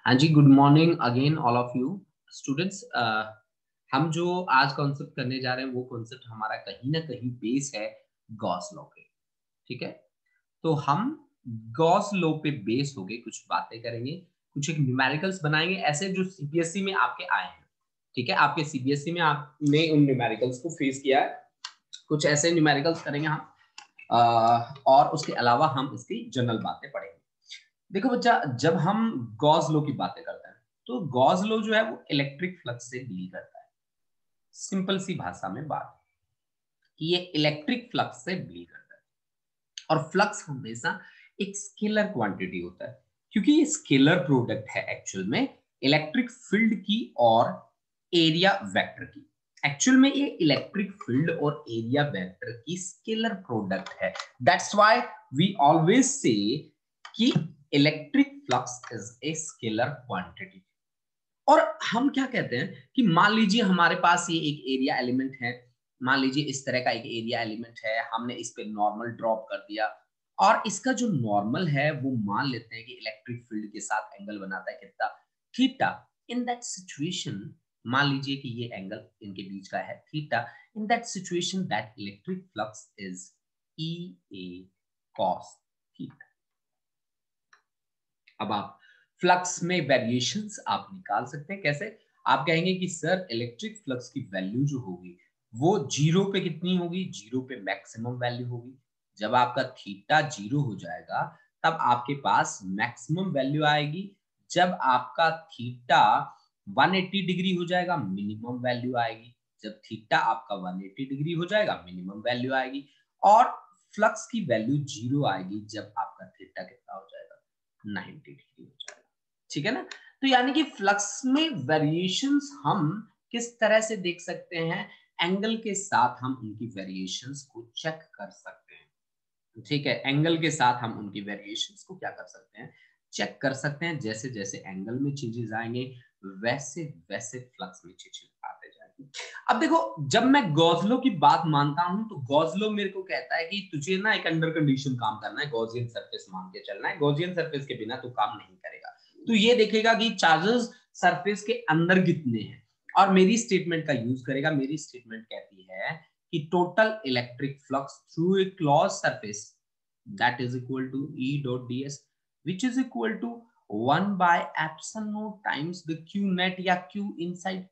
हाँ जी, good morning again all of you students. हम जो आज कॉन्सेप्ट करने जा रहे हैं वो कॉन्सेप्ट हमारा कहीं ना कहीं बेस है गॉस लॉ पे। ठीक है, तो हम गॉस लॉ पे बेस होके कुछ बातें करेंगे, कुछ एक न्यूमेरिकल्स बनाएंगे ऐसे जो सीबीएसई में आपके आए हैं। ठीक है, आपके सीबीएसई में आपने उन न्यूमेरिकल्स को फेस किया है, कुछ ऐसे न्यूमेरिकल्स करेंगे हम। और उसके अलावा हम इसकी जनरल बातें पढ़ेंगे। देखो बच्चा, जब हम गॉस लॉ की बातें करते हैं तो गॉस लॉ जो है वो इलेक्ट्रिक फ्लक्स से डील करता है। सिंपल सी भाषा में बात कि ये इलेक्ट्रिक फ्लक्स से डील करता है। और फ्लक्स हमेशा एक स्केलर क्वांटिटी होता है, क्योंकि ये स्केलर प्रोडक्ट है एक्चुअल में इलेक्ट्रिक फील्ड की और एरिया वेक्टर की। एक्चुअल में ये इलेक्ट्रिक फील्ड और एरिया वेक्टर की स्केलर प्रोडक्ट है। That's why we always say कि electric flux is a scalar quantity. और हम क्या कहते हैं कि मान लीजिए हमारे पास ये एक एरिया एलिमेंट है, मान लीजिए इस तरह का एक एरिया एलिमेंट है, हमने इस पे नॉर्मल ड्रॉप कर दिया और इसका जो नॉर्मल है वो मान लेते हैं कि इलेक्ट्रिक फील्ड के साथ एंगल बनाता है कितना, थीटा। इन दैट सिचुएशन मान लीजिए कि ये एंगल इनके बीच का है theta. In that situation that electric flux is E A cos theta. अब आप फ्लक्स में वेरिएशंस आप निकाल सकते हैं कैसे। आप कहेंगे कि सर इलेक्ट्रिक फ्लक्स की वैल्यू जो होगी वो जीरो पे कितनी होगी, जीरो पे मैक्सिमम वैल्यू होगी। जब आपका थीटा जीरो हो जाएगा तब आपके पास मैक्सिमम वैल्यू आएगी। जब आपका थीटा 180 डिग्री हो जाएगा मिनिमम वैल्यू आएगी। जब थीटा आपका 180 डिग्री हो जाएगा मिनिमम वैल्यू आएगी। और फ्लक्स की वैल्यू जीरो आएगी जब आपका थीटा कितना हो जाएगा, 90 डिग्री हो जाएगा। ठीक है ना। तो यानी कि फ्लक्स में वेरिएशंस हम किस तरह से देख सकते हैं, एंगल के साथ हम उनकी वेरिएशंस को चेक कर सकते हैं। ठीक है, एंगल के साथ हम उनकी वेरिएशंस को क्या कर सकते हैं, चेक कर सकते हैं। जैसे जैसे एंगल में चेंजेस आएंगे वैसे वैसे फ्लक्स में चेंजेस आते जाएंगे। अब देखो, जब मैं गॉस की बात मानता हूं तो गॉस मेरे को कहता है कि तुझे ना एक अंडर कंडीशन काम करना है, गॉसियन सरफेस मान के चलना है। गॉसियन सरफेस के बिना तो काम नहीं करेगा। तो ये देखेगा कि चार्जेस सरफेस के अंदर कितने हैं और मेरी स्टेटमेंट का यूज करेगा। मेरी स्टेटमेंट कहती है कि total electric flux through a close surface that is equal to E dot ds which is equal to 1 by epsilon naught times the q net या q inside।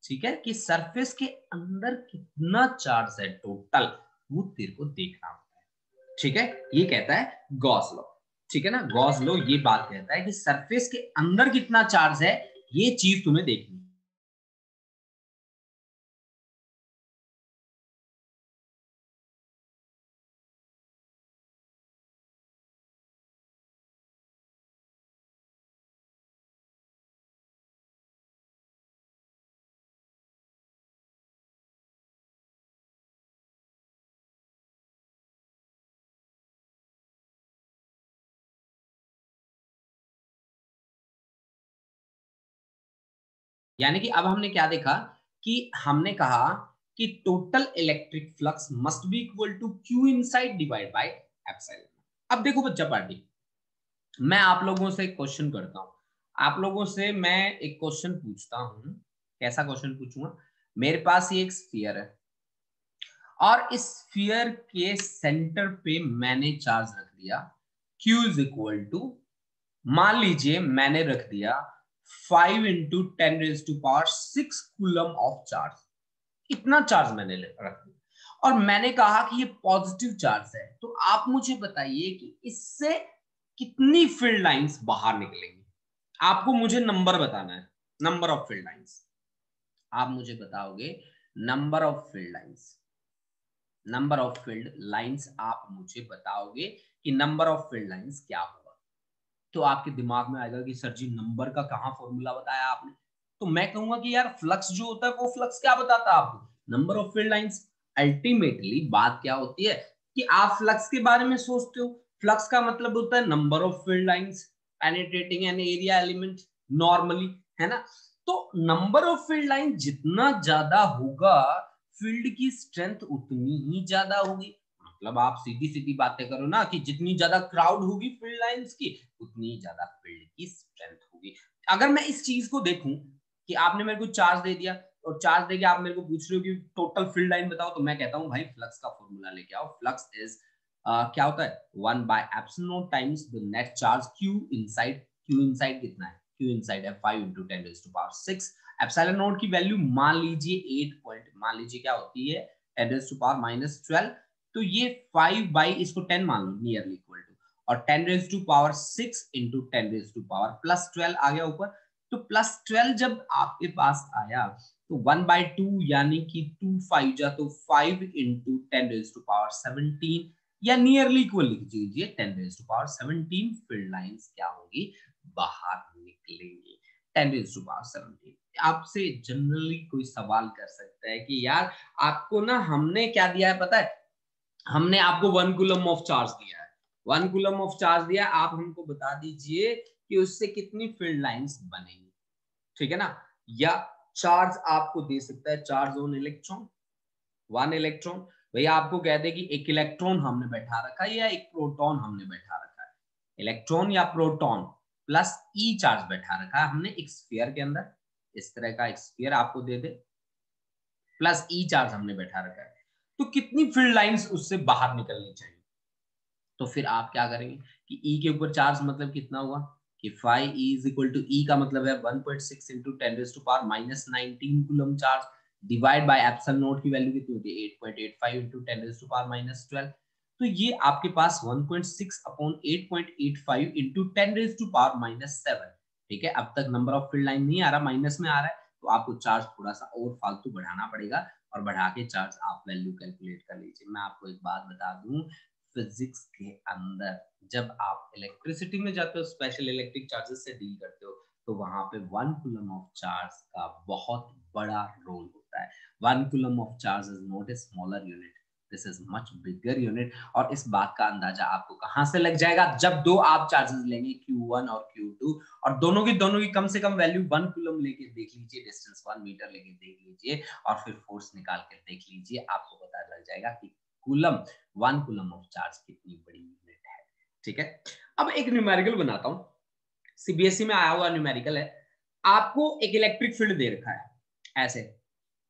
ठीक है, कि सरफेस के अंदर कितना चार्ज है टोटल, वो तेरे को देखना होता है। ठीक है, ये कहता है गॉस लॉ। ठीक है ना, गॉस लॉ ये बात कहता है कि सरफेस के अंदर कितना चार्ज है, ये चीज तुम्हें देखनी है। यानी कि अब हमने क्या देखा कि हमने कहा कि total electric flux must be equal to Q inside divide by epsilon. अब देखो बच्चा पार्टी, मैं आप लोगों से एक क्वेश्चन करता हूं। आप लोगों से मैं एक क्वेश्चन पूछता हूं। कैसा क्वेश्चन पूछूंगा, मेरे पास ये एक स्फीयर है और इस स्फीयर के सेंटर पे मैंने चार्ज रख दिया Q इज इक्वल टू, मान लीजिए मैंने रख दिया 5 इंटू 10⁻⁶ कूलम ऑफ चार्ज। इतना चार्ज मैंने रख दिया और मैंने कहा कि ये पॉजिटिव चार्ज है। तो आप मुझे बताइए कि इससे कितनी फील्ड लाइंस बाहर निकलेंगी। आपको मुझे नंबर बताना है, नंबर ऑफ फील्ड लाइंस। आप मुझे बताओगे number of field lines, number of field lines आप मुझे बताओगे कि नंबर ऑफ फील्ड लाइंस क्या होगा। तो आपके दिमाग में आएगा कि सर जी नंबर का कहां फॉर्मूला बताया आपने। तो मैं कहूंगा कि यार फ्लक्स जो होता है वो फ्लक्स क्या बताता है आपको, number of field lines. Ultimately बात क्या होती है कि आप फ्लक्स के बारे में सोचते हो, फ्लक्स का मतलब होता है number of field lines penetrating an area element normally, है ना। तो नंबर ऑफ फील्ड लाइन जितना ज्यादा होगा फील्ड की स्ट्रेंथ उतनी ही ज्यादा होगी। मतलब आप सीधी सीधी बातें करो ना कि जितनी ज्यादा क्राउड होगी फील्ड लाइंस की उतनी ज्यादा फील्ड की स्ट्रेंथ होगी। अगर मैं इस चीज को देखूं कि आपने मेरे को चार्ज दे दिया और चार्ज देके आप मेरे को पूछ रहे हो कि टोटल फील्ड लाइन बताओ, तो मैं कहता हूं भाई फ्लक्स का फॉर्मूला लेके आओ। फ्लक्स इज क्या होता है 1/ε0 times the net charge q inside. q inside कितना है? q इनसाइड है 5 × 10⁻6। एप्सिलॉन नॉट की वैल्यू मान लीजिए 8 पॉइंट, मान लीजिए क्या होती है 10⁻⁻12। तो ये 5 इसको 10 मान लो नियरली इक्वल टू, और 10⁻6 इंटू 10⁻+12 आ गया ऊपर। तो +12 जब आपके पास आया तो 1/2 यानी कि 2 5 जा तो 5 इंटू 10⁻17 या नियरली इक्वल लिख दीजिए 10⁻17 फील्ड लाइंस क्या होगी? बाहर निकलेंगी 10⁻17। आपसे जनरली कोई सवाल कर सकता है कि यार आपको ना हमने क्या दिया है पता है? हमने आपको 1 कूलम ऑफ चार्ज दिया है, 1 कूलम ऑफ चार्ज दिया, आप हमको बता दीजिए कि उससे कितनी फील्ड लाइंस बनेंगी, ठीक है ना? या चार्ज आपको दे सकता है चार्ज ऑन इलेक्ट्रॉन 1 इलेक्ट्रॉन। भैया आपको कह दे कि एक इलेक्ट्रॉन हमने बैठा रखा है या एक प्रोटॉन हमने बैठा रखा है, इलेक्ट्रॉन या प्रोटॉन प्लस ई चार्ज बैठा रखा है हमने एक स्फीयर के अंदर, इस तरह का एक स्फीयर आपको दे दे, प्लस ई चार्ज हमने बैठा रखा है, तो कितनी फील्ड लाइंस उससे बाहर निकलनी चाहिए? तो फिर आप क्या करेंगे कि E के ऊपर चार्ज मतलब कितना हुआ कि 5E is equal to E का मतलब है 1.6 into 10⁻⁻19 coulomb charge divide by epsilon not की वैल्यू कितनी होती है 8.85 इंटू 10⁻⁻12। तो ये आपके पास 1.6 अपॉन 8.85 इंटू 10⁻⁻7। ठीक है, अब तक नंबर ऑफ फील्ड लाइन नहीं आ रहा, माइनस में आ रहा है, तो आपको चार्ज थोड़ा सा और फालतू बढ़ाना पड़ेगा और बढ़ा के चार्ज आप वैल्यू कैलकुलेट कर लीजिए। मैं आपको एक बात बता दूं, फिजिक्स के अंदर जब आप इलेक्ट्रिसिटी में जाते हो, स्पेशल इलेक्ट्रिक चार्जेस से डील करते हो, तो वहां पे 1 कूलम ऑफ चार्ज का बहुत बड़ा रोल होता है। 1 coulomb of charge is not a smaller unit, this is much bigger unit. और इस बात का अंदाजा आपको कहां से लग जाएगा? जब दो आप चार्जेस लेंगे Q1 और Q2 और दोनों की कम से कम वैल्यू 1 कूलम लेके देख लीजिए, डिस्टेंस 1 मीटर लेके देख लीजिए और फिर फोर्स निकाल के देख लीजिए, आपको पता लग जाएगा कि कूलम 1 कूलम ऑफ चार्ज कितनी बड़ी यूनिट है। ठीक है, अब एक न्यूमेरिकल बनाता हूं, सीबीएसई में आया हुआ न्यूमेरिकल है। आपको एक इलेक्ट्रिक फील्ड दे रखा है, ऐसे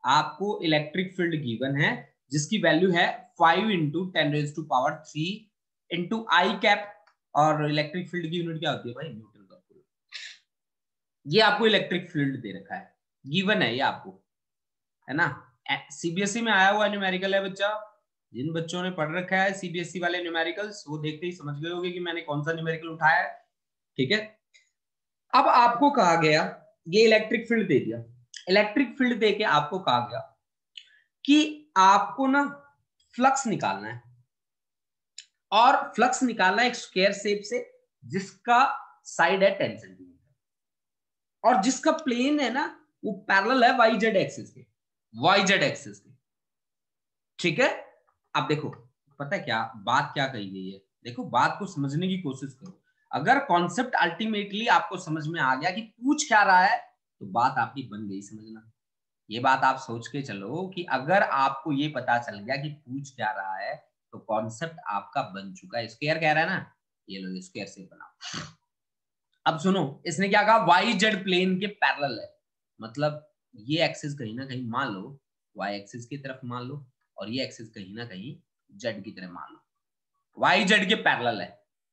आपको इलेक्ट्रिक फील्ड गिवन है जिसकी वैल्यू है 5 इंटू 10⁻³ इंटू आई कैप, और इलेक्ट्रिक फील्ड की यूनिट क्या होती है भाई? न्यूटन का कूलम। ये आपको इलेक्ट्रिक फील्ड दे रखा है, गिवन है ये आपको, है ना? सीबीएसई में आया हुआ न्यूमेरिकल है बच्चा। जिन बच्चों ने पढ़ रखा है सीबीएसई वाले न्यूमेरिकल्स, वो देखते ही समझ गए होंगे कि मैंने कौन सा न्यूमेरिकल उठाया है। ठीक है, अब आपको कहा गया, ये इलेक्ट्रिक फील्ड दे दिया, इलेक्ट्रिक फील्ड देके आपको कहा गया कि आपको ना फ्लक्स निकालना है, और फ्लक्स निकालना है एक स्क्वायर शेप से जिसका साइड है 10 सेंटीमीटर और जिसका प्लेन है ना वो पैरेलल है वाई जेड एक्सिस के, वाई जेड एक्सिस के। ठीक है, अब देखो पता है क्या बात क्या कही गई है, देखो बात को समझने की कोशिश करो। अगर कॉन्सेप्ट अल्टीमेटली आपको समझ में आ गया कि पूछ क्या रहा है, तो बात आपकी बन गई समझना। ये बात आप सोच के चलो कि अगर आपको ये पता चल गया कि पूछ क्या रहा है, तो कॉन्सेप्ट आपका बन चुका है। स्क्वायर कह रहा है ना, ये लो स्क्वायर से बनाओ। अब सुनो, इसने क्या कहा, वाई जेड प्लेन के पैरेलल है, मतलब ये एक्सिस कहीं ना कहीं मान लो वाई एक्सिस की तरफ मान लो, और ये एक्सिस कहीं ना कहीं जेड की तरफ मान लो। वाई जेड के पैरेलल है,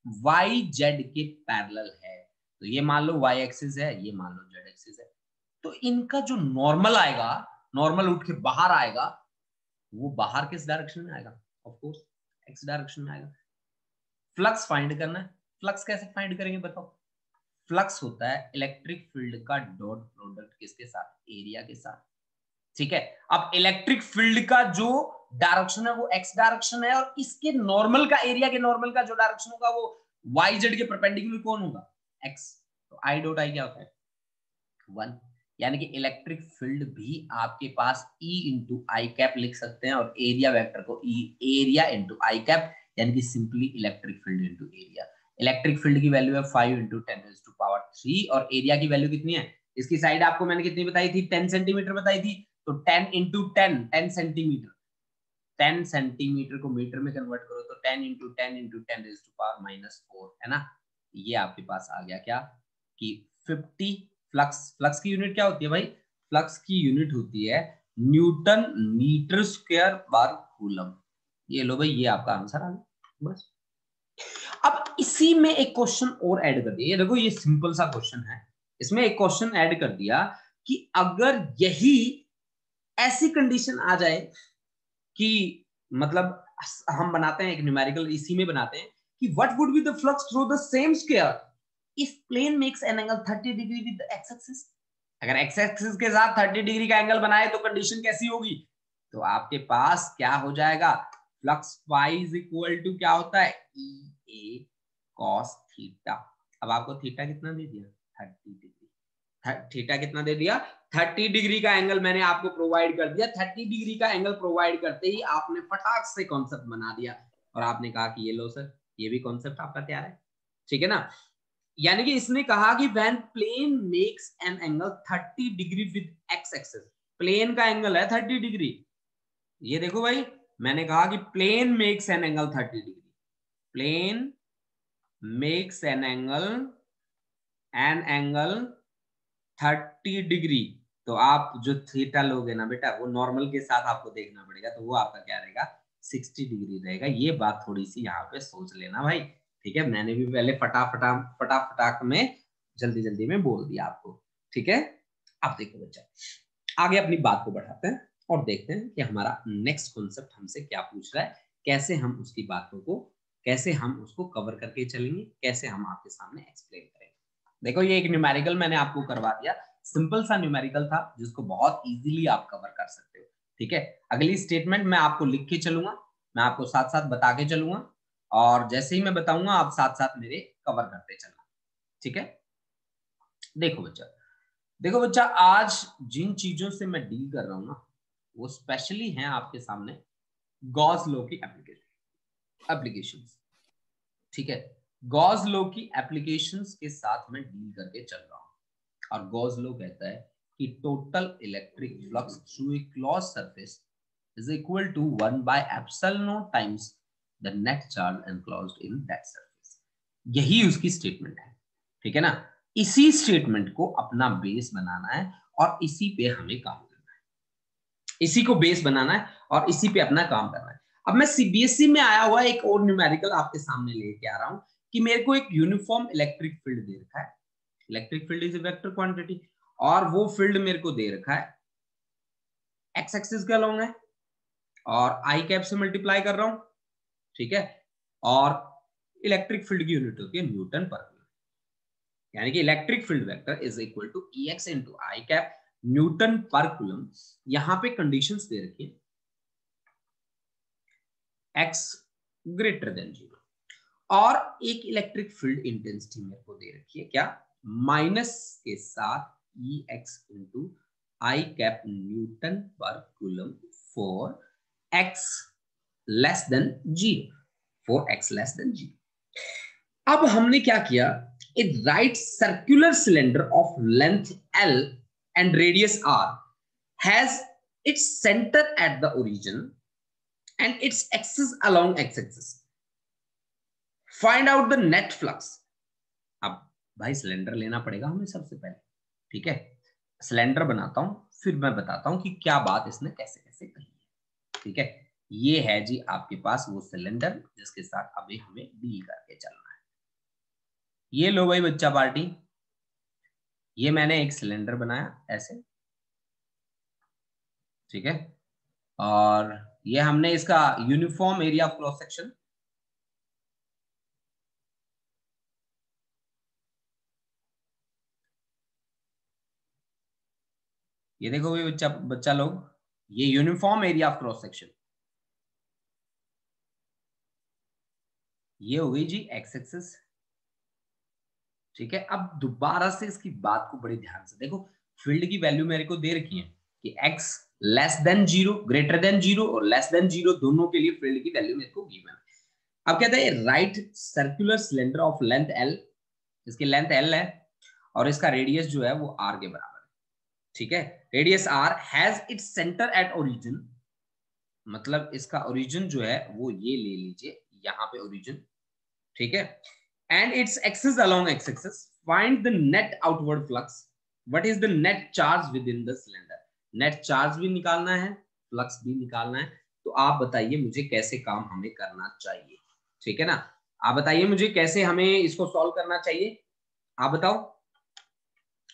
वाई जेड के पैरेलल है, तो ये मान लो वाई एक्सिस है, ये मान लो जेड एक्सिस है। तो इनका जो नॉर्मल आएगा, नॉर्मल उठ के बाहर आएगा, वो बाहर किस डायरेक्शन में आएगा? ऑफ कोर्स एक्स डायरेक्शन में आएगा। फ्लक्स फाइंड करना है, फ्लक्स कैसे फाइंड करेंगे बताओ? फ्लक्स होता है इलेक्ट्रिक फील्ड का डॉट प्रोडक्ट किसके साथ? एरिया के साथ। ठीक है, अब इलेक्ट्रिक फील्ड का जो डायरेक्शन है वो एक्स डायरेक्शन है, और इसके नॉर्मल का, एरिया के नॉर्मल का जो डायरेक्शन होगा वो वाई जेड के परपेंडिकुलर कौन होगा? एक्स। तो आई डॉट आई क्या होता है? 1। यानी कि इलेक्ट्रिक फील्ड भी आपके पास E इंटू आई कैप लिख सकते हैं, और एरिया वेक्टर को E area into I cap, यानी कि simply electric field into area. Electric field की वैल्यू है 5 इंटू 10⁻³ और एरिया की वैल्यू कितनी है? इसकी साइड आपको मैंने कितनी बताई थी? 10 सेंटीमीटर बताई थी, तो 10 इंटू 10 सेंटीमीटर, 10 सेंटीमीटर को मीटर में कन्वर्ट करो तो 10 इंटू 10 इंटू 10⁻⁻⁴ है ना? ये आपके पास आ गया क्या कि 50 फ्लक्स की यूनिट क्या होती है भाई? फ्लक्स की यूनिट होती है न्यूटन मीटर स्क्वायर पर कूलम। ये लो भाई, ये आपका आंसर आ गया बस। अब इसी में एक क्वेश्चन और ऐड कर दिया, ये देखो ये सिंपल सा क्वेश्चन है, इसमें एक क्वेश्चन ऐड कर दिया कि अगर यही ऐसी कंडीशन आ जाए कि मतलब हम बनाते हैं एक न्यूमेरिकल, इसी में बनाते हैं कि what would be the flux through the same square if plane makes an angle 30 degree with X axis. अगर एक्स एक्सिस के साथ 30 डिग्री का एंगल बनाए तो कंडीशन कैसी होगी? तो आपके पास क्या हो जाएगा? Flux phi is equal to क्या होता है? E A cos theta. अब आपको थीटा कितना दे दिया? 30 डिग्री। थीटा कितना दे दिया? 30 डिग्री का एंगल मैंने आपको प्रोवाइड कर दिया। 30 डिग्री का एंगल प्रोवाइड करते ही आपने फटाक से कॉन्सेप्ट बना दिया और आपने कहा कि ये लो सर, ये भी कॉन्सेप्ट आपका तैयार है, ठीक है ना। यानी कि इसने कहा कि when plane makes an angle 30 degree with X axis, plane का एंगल है 30 डिग्री। ये देखो भाई, मैंने कहा कि plane makes an angle 30 degree, plane makes an angle 30 degree. तो आप जो थीटा लोगे ना बेटा, वो नॉर्मल के साथ आपको देखना पड़ेगा, तो वो आपका क्या रहेगा? 60 डिग्री रहेगा। ये बात थोड़ी सी यहाँ पे सोच लेना भाई, ठीक है। मैंने भी पहले फटाफट में जल्दी जल्दी में बोल दिया आपको, ठीक है। अब देखो बच्चा, आगे अपनी बात को बढ़ाते हैं और देखते हैं कि हमारा नेक्स्ट कॉन्सेप्ट हमसे क्या पूछ रहा है, कैसे हम उसकी बातों को, कैसे हम उसको कवर करके चलेंगे, कैसे हम आपके सामने एक्सप्लेन करेंगे। देखो ये एक न्यूमेरिकल मैंने आपको करवा दिया, सिंपल सा न्यूमेरिकल था जिसको बहुत इजीली आप कवर कर सकते हो, ठीक है। अगली स्टेटमेंट मैं आपको लिख के चलूंगा, मैं आपको साथ साथ बता के चलूंगा, और जैसे ही मैं बताऊंगा आप साथ साथ मेरे कवर करते चलना, ठीक है। देखो बच्चा, देखो बच्चा, आज जिन चीजों से मैं डील कर रहा हूं ना, वो स्पेशली हैं आपके सामने गॉस लॉ की एप्लीकेशंस, ठीक है। गॉस लॉ की एप्लीकेशंस के साथ मैं डील करके चल रहा हूं। और गॉस लॉ कहता है कि total electric flux through a close surface is equal to 1 by epsilon naught times the net charge enclosed in that surface. यही उसकी स्टेटमेंट है, ठीक है ना। इसी स्टेटमेंट को अपना बेस बनाना है और इसी पे हमें काम करना है, इसी को बेस बनाना है और इसी पे अपना काम करना है। अब मैं सीबीएसई में आया हुआ एक और न्यूमेरिकल आपके सामने लेके आ रहा हूं कि मेरे को एक यूनिफॉर्म इलेक्ट्रिक फील्ड दे रखा है, electric field is a vector quantity, और वो फील्ड मेरे को दे रखा है एक्स एक्सिस का लॉन्ग है और आई कैप से मल्टीप्लाई कर रहा हूं, ठीक है। और इलेक्ट्रिक फील्ड की यूनिट होती है न्यूटन पर कूलम, यानी कि electric field vector is equal to E X into I cap newton per coulomb. यहां पे कंडीशंस दे रखी है एक्स ग्रेटर देन 0 और एक इलेक्ट्रिक फील्ड इंटेंसिटी मेरे को दे रखी है क्या? माइनस के साथ ई X into I cap newton per coulomb for x less than 0, for x less than 0। अब हमने क्या किया, a right circular cylinder of length L and radius R has its center at the origin and its axis along x-axis. Find out the net flux. अब भाई cylinder लेना पड़ेगा हमें सबसे पहले, ठीक है। सिलेंडर बनाता हूं, फिर मैं बताता हूं कि क्या बात इसने कैसे कैसे कही है, ठीक है। ये है जी आपके पास वो सिलेंडर जिसके साथ अभी हमें डील करके चलना है। ये लो भाई बच्चा पार्टी, ये मैंने एक सिलेंडर बनाया ऐसे, ठीक है। और ये हमने इसका uniform area of cross section, ये देखो भाई बच्चा बच्चा लोग, ये uniform area of cross section, ये हो गई जी एक्स एक्सिस, ठीक है। अब दोबारा से इसकी बात को बड़े ध्यान से देखो, फील्ड की वैल्यू मेरे को दे रखी है कि x less than 0, greater than 0 और लेस देन 0 दोनों के लिए फील्ड की वैल्यू मेरे को गिवन है। अब कहता है right circular cylinder of length l, इसकी लेंथ l है और इसका रेडियस जो है वो r के बराबर है, ठीक है। Radius r has its centre at origin, मतलब इसका ओरिजिन जो है वो ये ले लीजिए यहाँ पे ओरिजिन, ठीक है। And its axis along x axis, find the net outward flux. What is the net charge with in the cylinder. Net charge भी निकालना है, फ्लक्स भी निकालना है। तो आप बताइए मुझे कैसे काम हमें करना चाहिए, ठीक है ना। आप बताइए मुझे कैसे हमें इसको सॉल्व करना चाहिए, आप बताओ।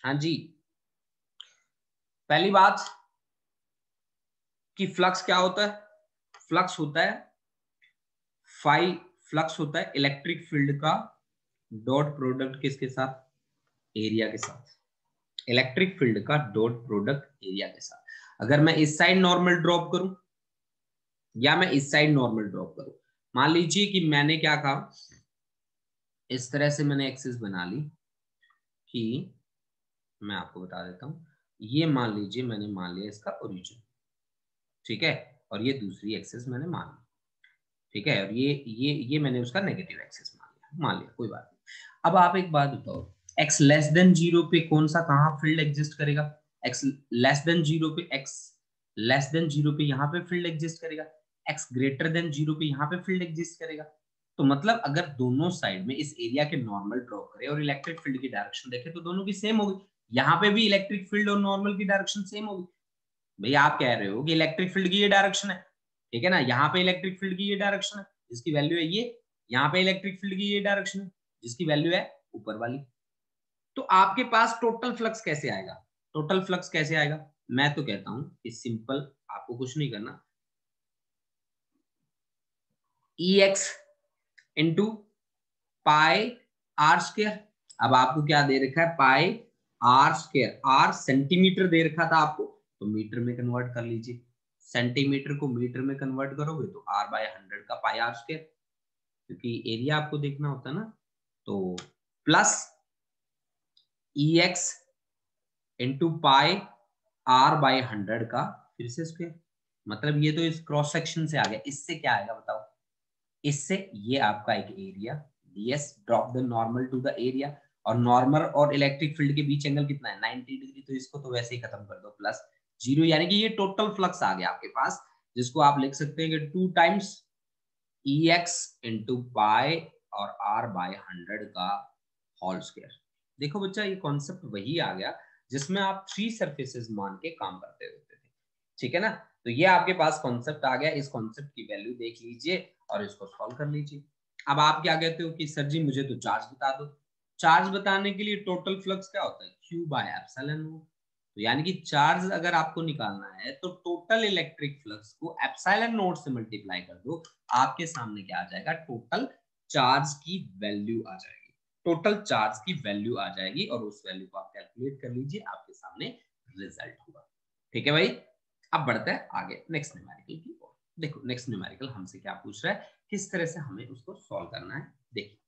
हाँ जी, पहली बात कि फ्लक्स क्या होता है। फ्लक्स होता है फाई, फ्लक्स होता है इलेक्ट्रिक फील्ड का डॉट प्रोडक्ट किसके साथ, एरिया के साथ। इलेक्ट्रिक फील्ड का डॉट प्रोडक्ट एरिया के साथ। अगर मैं इस साइड नॉर्मल ड्रॉप करूं या मैं इस साइड नॉर्मल ड्रॉप करूं, मान लीजिए कि मैंने क्या कहा, इस तरह से मैंने एक्सिस बना ली कि मैं आपको बता देता हूं, ये मान लीजिए मैंने मान लिया इसका ओरिजिन, ठीक है, और ये दूसरी एक्सिस मैंने मान ली, ठीक है, और ये मैंने उसका नेगेटिव एक्सिस मान लिया, कोई बात नहीं। अब आप एक बात बताओ, x लेस देन 0 पे कौन सा कहां फील्ड एग्जिस्ट करेगा, x लेस देन 0 पे, x लेस देन 0 पे यहां पे फील्ड एग्जिस्ट करेगा, x ग्रेटर देन 0 पे यहां पे फील्ड एग्जिस्ट करेगा। तो मतलब अगर दोनों साइड में इस एरिया के नॉर्मल ड्रॉ करें और इलेक्ट्रिक फील्ड की डायरेक्शन देखें तो दोनों की सेम होगी। यहाँ पे भी इलेक्ट्रिक फील्ड और नॉर्मल की डायरेक्शन सेम होगी। भैया आप कह रहे हो कि इलेक्ट्रिक फील्ड की ये डायरेक्शन है, ठीक है ना, यहाँ पे इलेक्ट्रिक फील्ड की ये डायरेक्शन है जिसकी वैल्यू है ये, यहाँ पे इलेक्ट्रिक फील्ड की ये डायरेक्शन है जिसकी वैल्यू है ऊपर वाली। तो आपके पास टोटल फ्लक्स कैसे आएगा, टोटल फ्लक्स कैसे आएगा, मैं तो कहता हूं कि सिंपल, आपको कुछ नहीं करना, EX into pi R square. अब आपको क्या दे रखा है, pi R square, R centimetre दे रखा था आपको, तो मीटर में कन्वर्ट कर लीजिए। सेंटीमीटर को मीटर में कन्वर्ट करोगे तो R/100 का पाई आर स्क्वायर, क्योंकि एरिया आपको देखना होता है ना। तो प्लस EX इंटू पाई R/100 का फिर से स्क्वायर। मतलब ये तो इस क्रॉस सेक्शन से आ गया, इससे क्या आएगा बताओ, इससे ये आपका एक area ds, drop the normal to the area, और नॉर्मल और इलेक्ट्रिक फील्ड के बीच एंगल कितना है 90 डिग्री, तो इसको तो वैसे ही खत्म कर दो, प्लस 0, यानी कि ये टोटल फ्लक्स आ गया आपके पास, जिसको आप लिख सकते हैं कि 2 टाइम्स EX इंटू पाई और R/100 का होल स्क्वायर। देखो बच्चा, ये कॉन्सेप्ट वही आ गया जिसमें आप 3 सरफेसेस मान के काम करते होते थे, ठीक है ना। तो ये आपके पास कॉन्सेप्ट आ गया, इस कॉन्सेप्ट की वैल्यू देख लीजिए और इसको सॉल्व कर लीजिए। अब आप क्या कहते हो कि सर जी मुझे तो चार्ज बता दो। चार्ज बताने के लिए टोटल फ्लक्स क्या होता है, Q/ε0। तो यानी कि चार्ज अगर आपको निकालना है तो टोटल इलेक्ट्रिक फ्लक्स को ε0 से मल्टीप्लाई कर दो, आपके सामने क्या आ जाएगा, टोटल चार्ज की वैल्यू आ जाएगी, टोटल चार्ज की वैल्यू आ जाएगी, और उस वैल्यू को आप कैलकुलेट कर लीजिए, आपके सामने रिजल्ट होगा। ठीक है भाई, अब बढ़ते हैं आगे नेक्स्ट न्यूमेरिकल की ओर। देखो नेक्स्ट न्यूमेरिकल हमसे क्या पूछ रहा है, किस तरह से हमें उसको सॉल्व करना है, देखिए,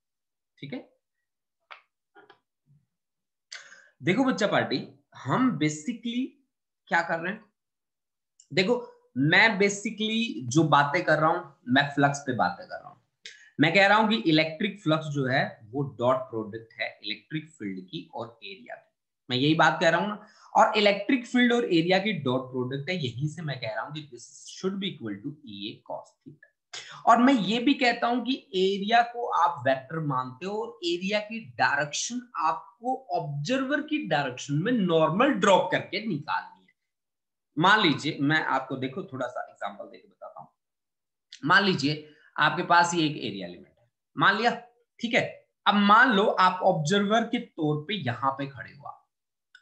ठीक है। देखो बच्चा पार्टी, हम बेसिकली क्या कर रहे हैं, देखो मैं बेसिकली जो बातें कर रहा हूं मैं फ्लक्स पे बातें कर रहा हूं। मैं कह रहा हूं कि इलेक्ट्रिक फ्लक्स जो है वो डॉट प्रोडक्ट है इलेक्ट्रिक फील्ड की और एरिया की, मैं यही बात कह रहा हूं ना। और इलेक्ट्रिक फील्ड और एरिया की डॉट प्रोडक्ट है, यहीं से मैं कह रहा हूं कि this should be equal to EA cos theta. और मैं ये भी कहता हूं कि एरिया को आप वेक्टर मानते हो और एरिया की डायरेक्शन आपको ऑब्जर्वर की डायरेक्शन में नॉर्मल ड्रॉप करके निकालनी है। मान लीजिए मैं आपको देखो थोड़ा सा एग्जांपल देके बताता हूं। मान लीजिए आपके पास ये एक एरिया लिमिट है, मान लिया, ठीक है। अब मान लो आप ऑब्जर्वर के तौर पे यहां पे खड़े हो,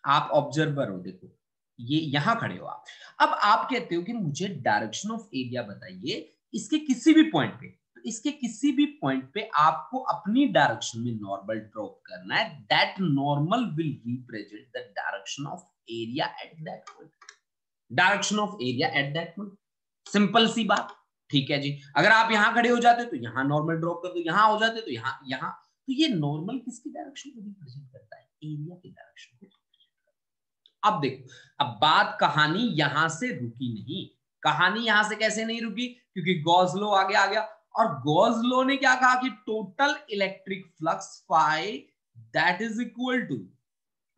आप ऑब्जर्वर हो, देखो ये यहां खड़े हो आप। अब आप कहते हो कि मुझे डायरेक्शन ऑफ एरिया बताइए इसके किसी भी पॉइंट पे, तो इसके किसी भी पॉइंट पे आपको अपनी डायरेक्शन में नॉर्मल ड्रॉप करना है, that normal will represent the direction of area at that point, direction of area at that point, simple सी बात। ठीक है जी, अगर आप यहां खड़े हो जाते तो यहां नॉर्मल ड्रॉप कर दो, यहां हो जाते तो यहां, तो ये नॉर्मल किसकी डायरेक्शन को रिप्रेजेंट करता है, एरिया की डायरेक्शन को। अब देखो, अब बात कहानी यहां से रुकी नहीं, कहानी यहां से कैसे नहीं रुकी, क्योंकि गॉस लॉ आगे आ गया, और गॉस लॉ ने क्या कहा कि total electric flux phi that is equal to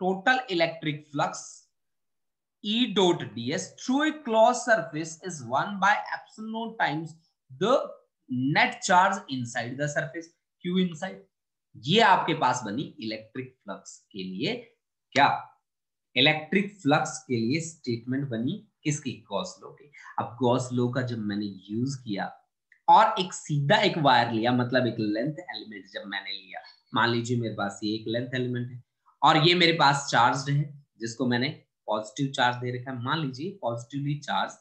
total electric flux E dot ds through a closed surface is 1 by epsilon naught times the net charge inside the surface, Q inside। ये आपके पास बनी electric flux के लिए क्या electric flux के लिए statement बनी किसकी, गॉस लॉ की। अब गॉस लॉ का जब मैंने यूज किया और एक सीधा एक वायर लिया, मतलब एक लेंथ एलिमेंट जब मैंने लिया, मान लीजिए मेरे पास ये एक लेंथ एलिमेंट है और ये मेरे पास चार्ज है जिसको मैंने पॉजिटिव चार्ज दे रखा है, मान लीजिए पॉजिटिवली चार्ज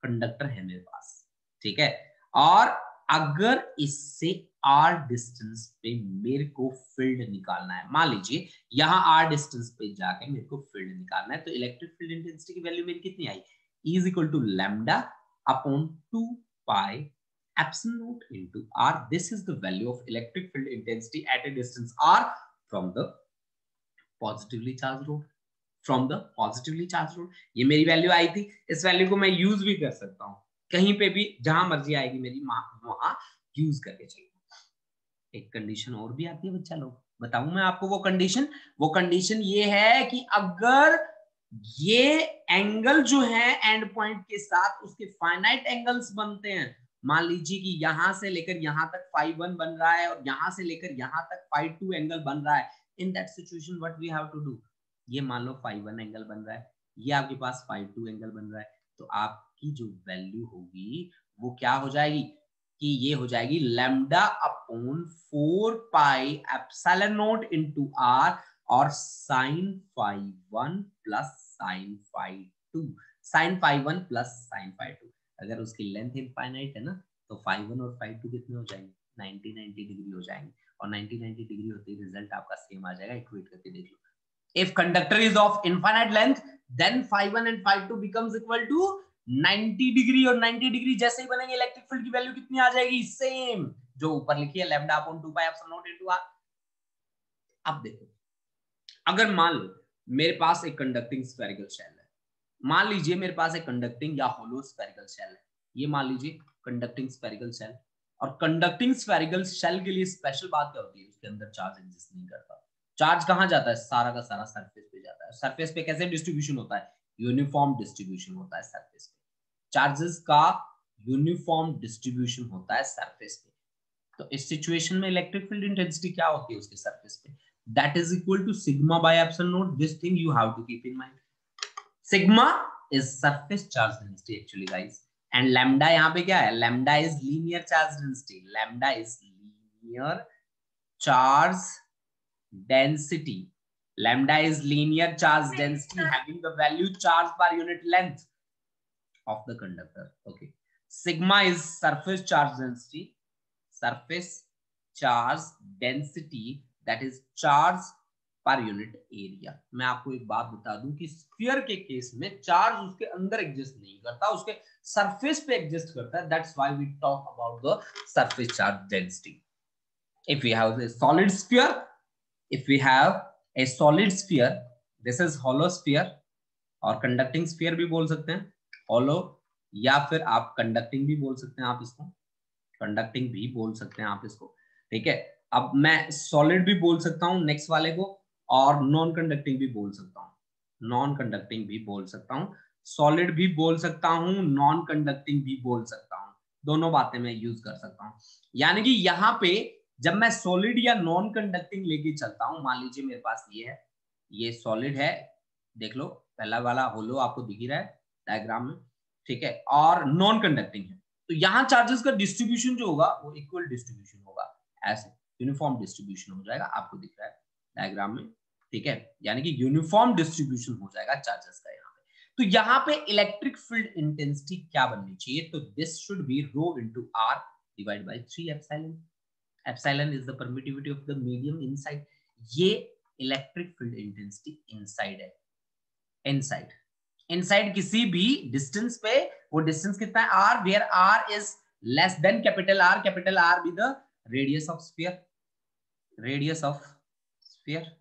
कंडक्टर है मेरे पास, ठीक है। और अगर इससे r डिस्टेंस पे मेरे को फील्ड निकालना है, मान लीजिए यहाँ r डिस्टेंस पे जाके मेरे को फील्ड निकालना है, तो इलेक्ट्रिक फील्ड इंटेंसिटी की वैल्यू मेरी कितनी आई, E is equal to lambda upon 2 pi epsilon naught into r. This is the value of electric field intensity at a distance r from the positively charged rod. From the positively charged rod. ये मेरी value आई थी, इस value को मैं use भी कर सकता हूँ कहीं पे भी, जहां मर्जी आएगी मेरी वहां यूज करके चलिए। एक कंडीशन और भी आती है बच्चा लोग, बताऊं मैं आपको वो कंडीशन ये है कि अगर ये एंगल जो है एंड पॉइंट के साथ उसके फाइनाइट एंगल्स बनते हैं, मान लीजिए कि यहां से लेकर यहां तक phi 1 बन रहा है और यहां से लेकर यहां तक phi 2 एंगल बन रहा है, in that situation what we have to do, ये मान लो phi 1 एंगल बन रहा है, ये आपके पास phi 2 एंगल बन रहा है, तो आपकी जो वैल्यू होगी वो क्या हो जाएगी कि ये हो जाएगी lambda upon 4 pi epsilon naught into r और sin phi 1 plus sin phi 2, sin phi 1 plus sin phi 2। अगर उसकी लेंथ इनफाइनाइट है ना तो phi 1 और phi 2 कितने हो जाएंगे, 90 डिग्री हो जाएंगे, और 90 डिग्री होते ही रिजल्ट आपका सेम आ जाएगा, इक्वेट करके देख लो। If conductor is of infinite length, then phi 1 and phi 2 becomes equal to 90 degree, और 90 डिग्री जैसे ही बनेंगे इलेक्ट्रिक फील्ड की वैल्यू कितनी आ जाएगी, सेम जो ऊपर लिखी है lambda upon 2 pi epsilon naught into r। अब देखो, अगर मान लो मेरे पास एक कंडक्टिंग स्फेरिकल शेल है, मान लीजिए मेरे पास एक कंडक्टिंग या होलो स्फेरिकल शेल है, ये मान लीजिए कंडक्टिंग स्फेरिकल शेल, और कंडक्टिंग स्फेरिकल शेल के लिए स्पेशल बात क्या होती है, उसके अंदर चार्ज एग्जिस्ट नहीं करता। चार्ज कहां जाता है, सारा का सारा सरफेस पे जाता है। सरफेस पे कैसे डिस्ट्रीब्यूशन होता है, यूनिफॉर्म डिस्ट्रीब्यूशन होता है सरफेस पे, चार्जेस का यूनिफॉर्म डिस्ट्रीब्यूशन होता है सरफेस पे। तो इस सिचुएशन में इलेक्ट्रिक फील्ड इंटेंसिटी क्या होती है उसके सरफेस पे, that is equal to sigma by epsilon naught. This thing you have to keep in mind, sigma is surface charge density actually guys, and lambda यहाँ पे क्या है, lambda is linear charge density, lambda is linear charge density, lambda is linear charge density having the value charge per unit length of the conductor. Okay, sigma is surface charge density, surface charge density that is charge per unit area. मैं आपको एक बात बता दूं कि sphere के case में charge उसके अंदर एग्जिस्ट नहीं करता, उसके सरफेस पे एग्जिस्ट करता है, that's why we talk about the surface charge density. If we have a solid sphere, if we have a solid sphere, this is hollow sphere, और कंडक्टिंग स्फीयर भी बोल सकते हैं hollow, या फिर आप कंडक्टिंग भी बोल सकते हैं, आप इसको कंडक्टिंग भी बोल सकते हैं आप इसको, ठीक है। अब मैं सॉलिड भी बोल सकता हूं नेक्स्ट वाले को, और नॉन कंडक्टिंग भी बोल सकता हूं, नॉन कंडक्टिंग भी बोल सकता हूं, सॉलिड भी बोल सकता हूं, नॉन कंडक्टिंग भी बोल सकता हूं, दोनों बातें मैं यूज कर सकता हूं। यानी कि यहाँ पे जब मैं सॉलिड या नॉन कंडक्टिंग लेके चलता हूं, मान लीजिए मेरे पास ये है, ये सॉलिड है, देख लो पहला वाला होलो आपको दिख ही रहा है डायग्राम में, ठीक है, और नॉन कंडक्टिंग है, तो यहाँ चार्जेस का डिस्ट्रीब्यूशन जो होगा वो इक्वल डिस्ट्रीब्यूशन होगा, ऐसे यूनिफॉर्म डिस्ट्रीब्यूशन हो जाएगा, आपको दिख रहा है डायग्राम में, ठीक है, यानी कि यूनिफॉर्म डिस्ट्रीब्यूशन हो जाएगा चार्जेस का यहाँ पे। तो यहाँ पे इलेक्ट्रिक फील्ड इंटेंसिटी क्या बननी चाहिए, तो this should be rho into r divide by 3 epsilon. Epsilon is the permittivity of the medium inside, ये इलेक्ट्रिक फील्ड इंटेंसिटी इनसाइड है, इनसाइड, इनसाइड किसी भी डिस्टेंस पे, वो डिस्टेंस कितना है r, where r is less than capital R be the radius of sphere, radius of sphere,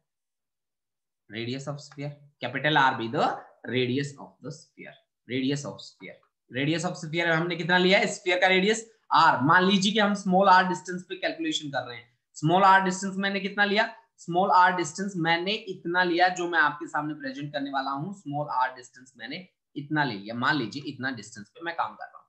radius of sphere, capital R be the radius of the sphere, radius of sphere, radius of sphere हमने कितना लिया है, sphere का radius r। मान लीजिए कि हम small r distance पे कैलकुलेशन कर रहे हैं, स्मॉल r डिस्टेंस मैंने कितना लिया, स्मॉल r डिस्टेंस मैंने इतना लिया जो मैं आपके सामने प्रेजेंट करने वाला हूं, स्मॉल r डिस्टेंस मैंने इतना ले लिया, मान लीजिए इतना डिस्टेंस पे मैं काम कर रहा हूं,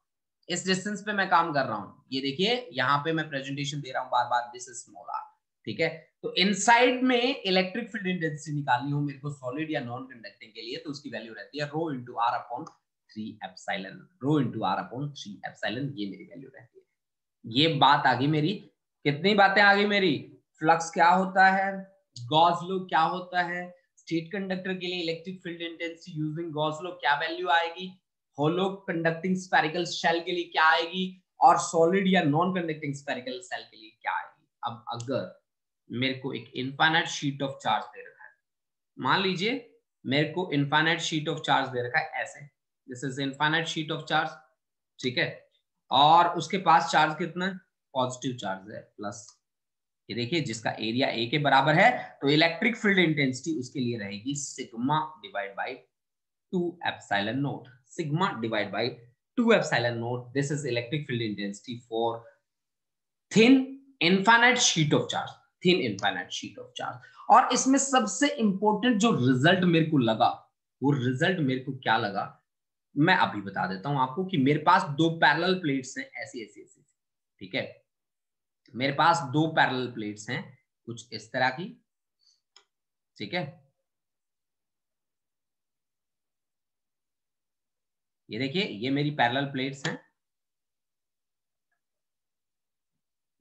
इस डिस्टेंस पे मैं काम कर रहा हूं, ये देखिए यहाँ पे मैं प्रेजेंटेशन दे रहा हूं बार बार, दिस इज स्मॉल r, ठीक है। तो इनसाइड में इलेक्ट्रिक फील्ड इंटेंसिटी निकालनी हो मेरे को सॉलिड या नॉन कंडक्टिंग के लिए, तो उसकी वैल्यू रहती है rho into R upon 3 epsilon, rho into R upon 3 epsilon, ये मेरी वैल्यू रहती है। ये बात आ गई मेरी। कितनी बातें आ गई मेरी? फ्लक्स क्या होता है, गॉस लॉ क्या होता है, स्टेट कंडक्टर के लिए electric field intensity using Gauss law क्या वैल्यू आएगी, होलो कंडक्टिंग स्फेरिकल शेल के लिए क्या आएगी, और सॉलिड या नॉन कंडक्टिंग स्फेरिकल शेल के लिए क्या आएगी। अब अगर मेरे को एक इनफाइनाइट शीट ऑफ चार्ज दे रखा है, मान लीजिए मेरे को इनफाइनाइट शीट ऑफ चार्ज दे रखा है ऐसे, this is infinite sheet of charge, ठीक है, और उसके पास चार्ज कितना है, पॉजिटिव चार्ज है प्लस, ये देखिए जिसका एरिया ए के बराबर है, तो इलेक्ट्रिक फील्ड इंटेंसिटी उसके लिए रहेगी sigma divide by 2 epsilon not, sigma divide by 2 epsilon naught, this is electric field intensity for thin infinite sheet of charge, thin infinite sheet of charge. और इसमें सबसे इंपॉर्टेंट जो रिजल्ट मेरे को लगा, वो रिजल्ट मेरे को क्या लगा मैं अभी बता देता हूं आपको, कि मेरे पास दो पैरेलल प्लेट्स हैं ऐसी ऐसी ऐसी, ठीक है, मेरे पास दो पैरेलल प्लेट्स हैं कुछ इस तरह की, ठीक है, ये देखिए ये मेरी पैरेलल प्लेट्स हैं,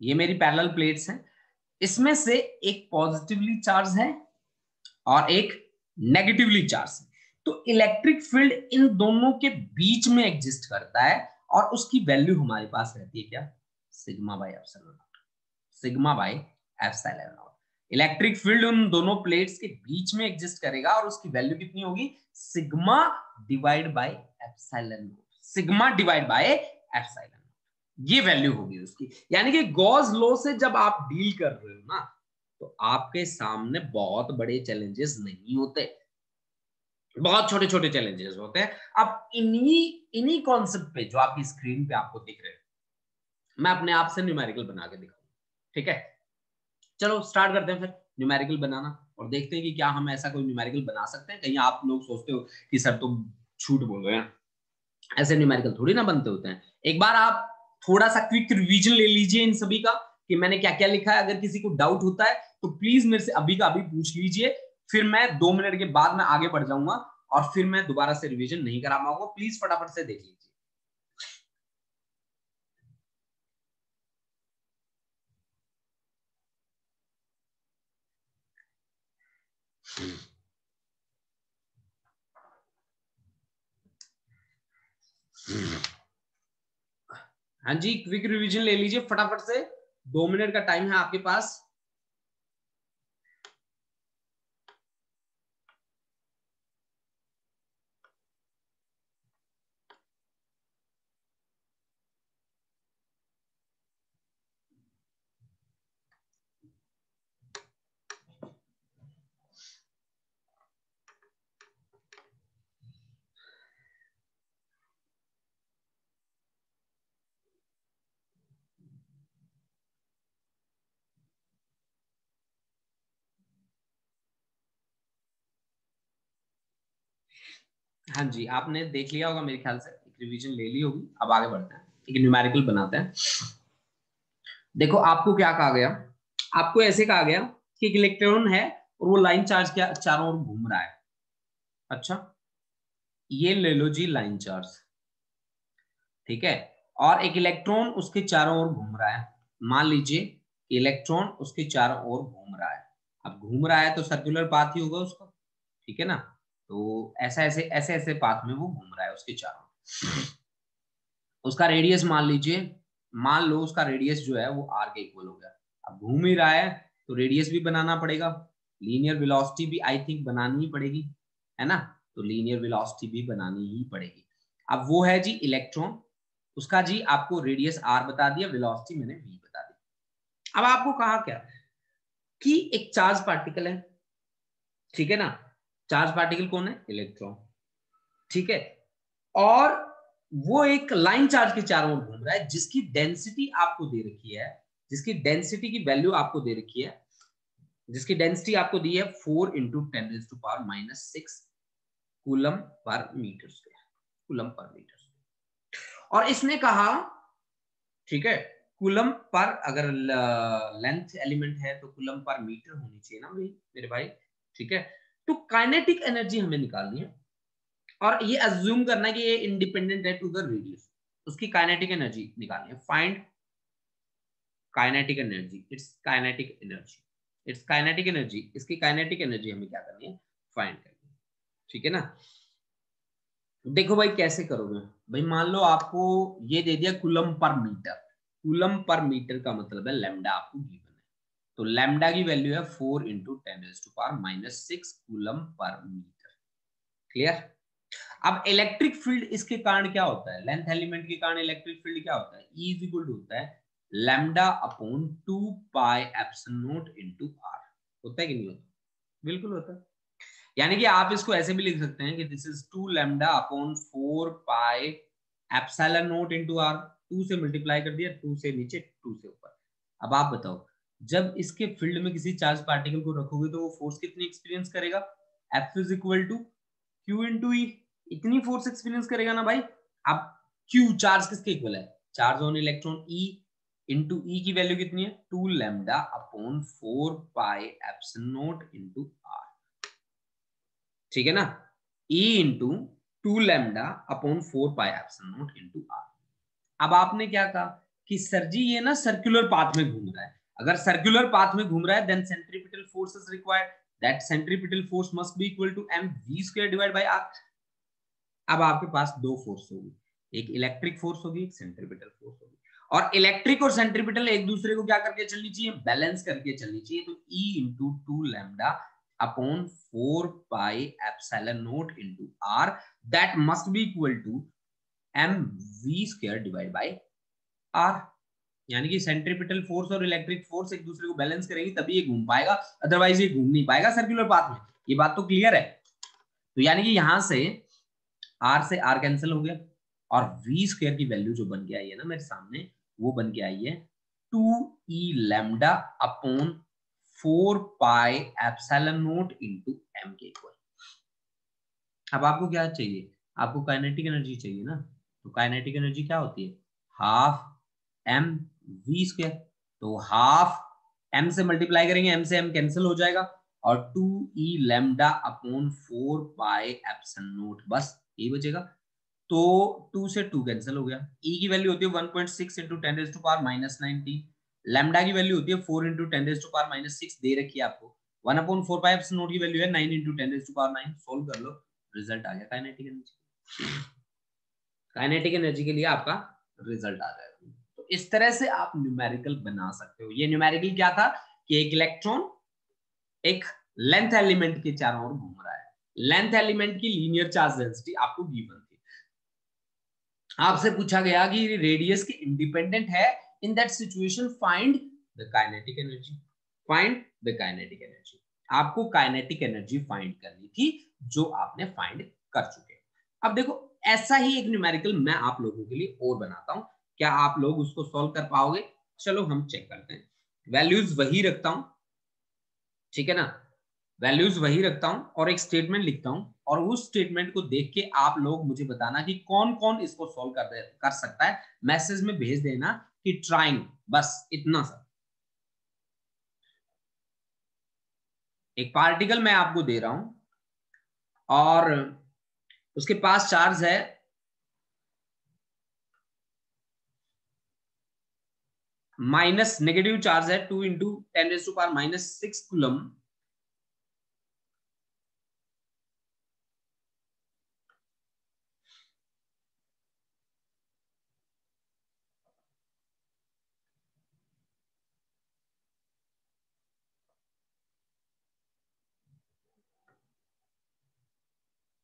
ये मेरी पैरेलल प्लेट्स हैं, इसमें से एक पॉजिटिवली चार्ज है और एक नेगेटिवली चार्ज है, तो इलेक्ट्रिक फील्ड इन दोनों के बीच में एग्जिस्ट करता है, और उसकी वैल्यू हमारे पास रहती है क्या, sigma by epsilon not, sigma by epsilon not. Electric field उन दोनों प्लेट्स के बीच में एग्जिस्ट करेगा और उसकी वैल्यू कितनी होगी, sigma divide by epsilon not, sigma divide by epsilon not, ये वैल्यू होगी उसकी। यानी कि गॉस लॉ से जब आप डील कर रहे हो ना, तो आपके सामने बहुत बड़े चैलेंजेस नहीं होते, बहुत छोटे छोटे चैलेंजेस होते हैं। अब इन्हीं इन्हीं कॉन्सेप्ट पे जो आपकी स्क्रीन पे आपको दिख रहे हैं, मैं अपने आप से न्यूमेरिकल बना के दिखाऊंगा, ठीक है। चलो स्टार्ट करते हैं फिर न्यूमेरिकल बनाना, और देखते हैं कि क्या हम ऐसा कोई न्यूमेरिकल बना सकते हैं। कहीं आप लोग सोचते हो कि सर तुम झूठ बोल रहे हैं, ऐसे न्यूमेरिकल थोड़ी ना बनते होते हैं। एक बार आप थोड़ा सा क्विक रिवीजन ले लीजिए इन सभी का, कि मैंने क्या क्या लिखा है। अगर किसी को डाउट होता है तो प्लीज मेरे से अभी का अभी पूछ लीजिए, फिर मैं 2 मिनट के बाद मैं आगे बढ़ जाऊंगा, और फिर मैं दोबारा से रिवीजन नहीं करा पाऊंगा। प्लीज फटाफट से देख लीजिए। हाँ जी, क्विक रिवीजन ले लीजिए फटाफट से, 2 मिनट का टाइम है आपके पास। हाँ जी, आपने देख लिया होगा मेरे ख्याल से, एक रिवीजन ले ली होगी। अब आगे बढ़ते हैं, एक न्यूमेरिकल बनाते हैं। देखो आपको क्या कहा गया, आपको ऐसे कहा गया कि एक इलेक्ट्रॉन है और वो लाइन चार्ज के चारों ओर घूम रहा है। अच्छा, ये ले लो जी लाइन चार्ज, ठीक है, और एक इलेक्ट्रॉन उसके चारों ओर घूम रहा है। मान लीजिए इलेक्ट्रॉन उसके चारों ओर घूम रहा है। अब घूम रहा है तो सर्कुलर पाथ ही होगा उसका, ठीक है ना। तो ऐसा ऐसे ऐसे ऐसे पाथ में वो घूम रहा है उसके चारों। उसका रेडियस मान लीजिए, मान लो उसका रेडियस जो है वो आर के इक्वल हो गया। अब घूम ही रहा है तो रेडियस भी बनाना पड़ेगा, लीनियर वेलोसिटी भी आई थिंक बनानी ही पड़ेगी, है ना। तो लीनियर वेलोसिटी भी बनानी ही पड़ेगी। अब वो है जी इलेक्ट्रॉन, उसका जी आपको रेडियस आर बता दिया, वेलोसिटी मैंने वी बता दी। अब आपको कहा क्या कि एक चार्ज पार्टिकल है, ठीक है ना। चार्ज पार्टिकल कौन है, इलेक्ट्रॉन, ठीक है, और वो एक लाइन चार्ज के चारों ओर घूम रहा है, जिसकी डेंसिटी आपको दे रखी है, जिसकी डेंसिटी की वैल्यू आपको दे रखी है, जिसकी डेंसिटी आपको दी है 4 × 10⁻⁻⁶ coulomb per metre square, coulomb per metre square. और इसने कहा, ठीक है, कूलम पर अगर लेंथ एलिमेंट है तो कूलम पर मीटर होनी चाहिए ना भाई मेरे भाई, ठीक है। तो काइनेटिक एनर्जी हमें निकालनी है और ये अज्यूम करना है कि ये इंडिपेंडेंट है टू द रेडियस, उसकी काइनेटिक एनर्जी निकालनी है। Find kinetic energy, it's kinetic energy, it's kinetic energy, इसकी काइनेटिक एनर्जी हमें क्या करनी है, फाइंड करनी है, ठीक है ना। देखो भाई कैसे करोगे भाई, मान लो आपको ये दे दिया coulomb per metre, coulomb per metre का मतलब है लैम्डा आपको गिवन है, तो लैम्डा की वैल्यू है 4 into 10⁻⁻6 coulomb per metre, clear. अब इलेक्ट्रिक फील्ड इसके कारण क्या होता है, लेंथ एलिमेंट के कारण इलेक्ट्रिक फील्ड क्या होता है, E इज इक्वल टू होता है lambda upon 2 pi epsilon naught into R, होता है कि नहीं होता, बिल्कुल होता है। यानी कि आप इसको ऐसे भी लिख सकते हैं कि this is 2 lambda upon 4 pi epsilon naught into R, 2 से मल्टीप्लाई कर दिया, 2 से नीचे 2 से ऊपर। अब आप बताओ जब इसके फील्ड में किसी चार्ज पार्टिकल को रखोगे तो वो फोर्स कितनी एक्सपीरियंस करेगा, F is equal to Q into E, इतनी फोर्स एक्सपीरियंस करेगा ना भाई। अब Q चार्ज किसके इक्वल है, charge on electron E into E की वैल्यू कितनी है 2 lambda upon 4 pi epsilon naught into R, ठीक है ना, E into 2 lambda upon 4 pi epsilon naught into R. अब आपने क्या कहा कि सर जी ये ना सर्कुलर पाथ में घूम रहा है, अगर सर्कुलर पाथ में घूम रहा है then centripetal force is required, that centripetal force must be equal to mv² divide by r। अब आपके पास दो फोर्स होगी, एक इलेक्ट्रिक फोर्स होगी, एक सेंट्रीपिटल फोर्स होगी, और इलेक्ट्रिक और सेंट्रीपिटल एक दूसरे को क्या करके चलनी चाहिए, बैलेंस करके चलनी चाहिए। तो E into 2 lambda upon 4 pi epsilon naught into r, that must be equal to mv² divide by r। यानी कि सेंट्रीपिटल फोर्स और इलेक्ट्रिक फोर्स एक दूसरे को बैलेंस करेंगे तभी ये घूम पाएगा, अदरवाइज ये घूम नहीं पाएगा सर्कुलर पाथ में, ये बात तो क्लियर है। तो यानी कि यहां से r कैंसिल हो गया और v² की वैल्यू जो बन के आई है ना मेरे सामने, वो बन के आई है 2e lambda upon 4 pi epsilon naught into m के इक्वल। अब आपको क्या चाहिए, आपको काइनेटिक एनर्जी चाहिए ना, तो काइनेटिक एनर्जी क्या होती है, हाफ mv², तो हाफ m से मल्टीप्लाई करेंगे, m से m कैंसिल हो जाएगा और 2e lambda upon 4 pi epsilon not, बस यही बचेगा। तो 2 से 2 कैंसिल हो गया, e की वैल्यू होती है 1.6 इंटू 10⁻⁻19, लैम्डा की वैल्यू होती है 4 इंटू 10⁻⁻6 दे रखी है आपको, 1 अपॉन 4 पाई एप्सिलॉन नॉट की वैल्यू है 9 इंटू 10⁻⁹, सोल्व कर लो, रिजल्ट आ गया काइनेटिक एनर्जी। काइनेटिक एनर्जी के लिए आपका रिजल्ट आ जाएगा। तो इस तरह से आप न्यूमेरिकल बना सकते हो। ये न्यूमेरिकल क्या था कि एक इलेक्ट्रॉन एक लेंथ एलिमेंट के चारों ओर घूम रहा है, लेंथ एलिमेंट की लीनियर चार्ज डेंसिटी आपको गिवन थी, आपसे पूछा गया कि रेडियस के इंडिपेंडेंट है, in that situation find the kinetic energy, find the kinetic energy. आपको काइनेटिक एनर्जी फाइंड करनी थी जो आपने फाइंड कर चुके। अब देखो ऐसा ही एक न्यूमेरिकल मैं आप लोगों के लिए और बनाता हूं, क्या आप लोग उसको सॉल्व कर पाओगे, चलो हम चेक करते हैं। वैल्यूज वही रखता हूं, ठीक है ना, वैल्यूज वही रखता हूं और एक स्टेटमेंट लिखता हूं, और उस स्टेटमेंट को देख के आप लोग मुझे बताना कि कौन कौन इसको सॉल्व कर सकता है, मैसेज में भेज देना कि ट्राइंग, बस इतना सा। एक पार्टिकल मैं आपको दे रहा हूं और उसके पास चार्ज है माइनस, नेगेटिव चार्ज है 2 इंटू 10⁻⁻6 कूलम,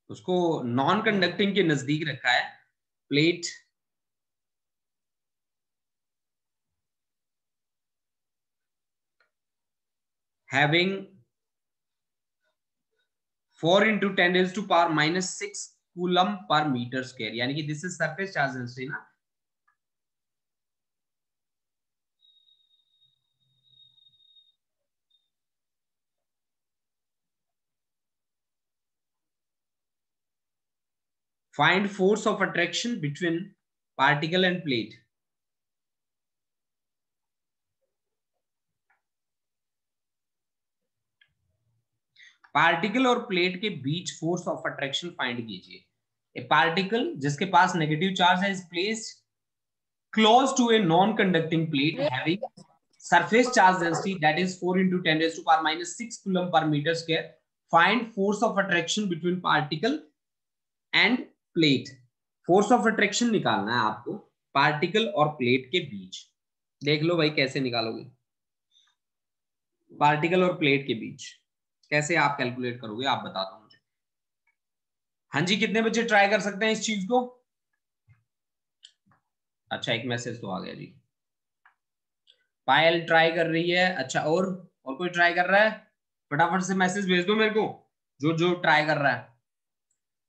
उसको नॉन कंडक्टिंग के नजदीक रखा है, plate having 4 into 10⁻⁻6 coulomb per metre square, यानी कि this is surface charge density ना। Find force of attraction between particle and plate. Particle और प्लेट के बीच फोर्स ऑफ अट्रैक्शन फाइंड कीजिए। ए पार्टिकल जिसके पास नेगेटिव चार्ज है is placed close to a non-conducting plate having surface charge density that is 4 into 10 raised to power minus 6 coulomb per meter square. Find force of attraction between particle and plate. Force of attraction निकालना है आपको particle और plate के बीच। देख लो भाई कैसे निकालोगे particle और प्लेट के बीच, कैसे आप कैलकुलेट करोगे आप बता दो मुझे। हाँ जी, कितने बच्चे ट्राई कर सकते हैं इस चीज को? अच्छा, एक मैसेज तो आ गया जी, पायल ट्राई कर रही है। अच्छा, और कोई ट्राई कर रहा है? फटाफट से मैसेज भेज दो मेरे को, जो जो ट्राई कर रहा है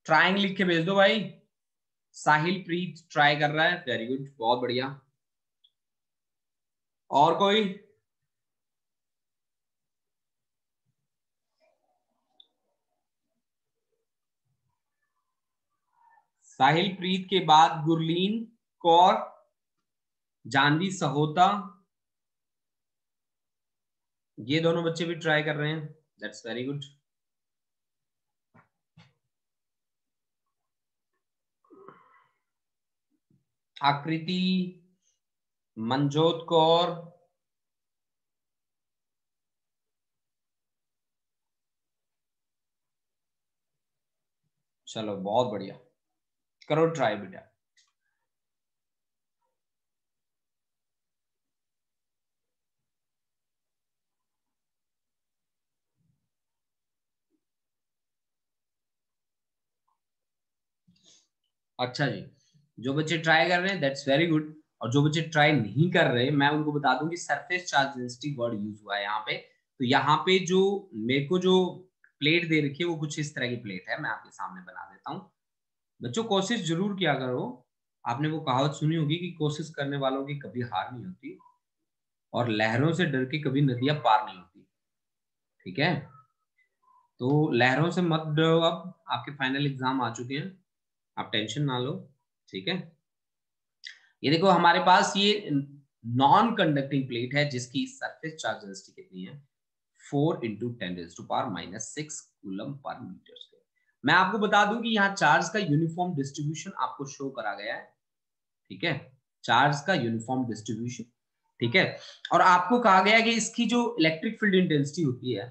ट्राइंग लिख के भेज दो भाई। साहिल प्रीत ट्राई कर रहा है, वेरी गुड, बहुत बढ़िया। और कोई? साहिल प्रीत के बाद गुरलीन कौर, जानवी सहोता, ये दोनों बच्चे भी ट्राई कर रहे हैं, दैट्स वेरी गुड। आकृति, मनजोत कौर, चलो बहुत बढ़िया, करो ट्राई बेटा। अच्छा जी, जो बच्चे ट्राई कर रहे हैं दैट्स वेरी गुड, और जो बच्चे ट्राई नहीं कर रहे मैं उनको बता दूं कि surface charge density word use हुआ है यहाँ पे। तो यहाँ पे जो मेरे को जो प्लेट दे रखी है वो कुछ इस तरह की प्लेट है, मैं आपके सामने बना देता हूँ। बच्चों कोशिश जरूर किया करो, आपने वो कहावत सुनी होगी कि कोशिश करने वालों की कभी हार नहीं होती और लहरों से डर के कभी नदियां पार नहीं होती। ठीक है, तो लहरों से मत डरो, अब आपके फाइनल एग्जाम आ चुके हैं, आप टेंशन ना लो। ठीक है, ये देखो हमारे पास ये नॉन कंडक्टिंग प्लेट है जिसकी सरफेस चार्ज डेंसिटी कितनी है, 4 into 10⁻⁻⁶ coulomb per metre square. मैं आपको बता दूं कि यहाँ चार्ज का यूनिफॉर्म डिस्ट्रीब्यूशन आपको शो करा गया है। ठीक है, चार्ज का यूनिफॉर्म डिस्ट्रीब्यूशन। ठीक है, और आपको कहा गया है कि इसकी जो इलेक्ट्रिक फील्ड इंटेंसिटी होती है,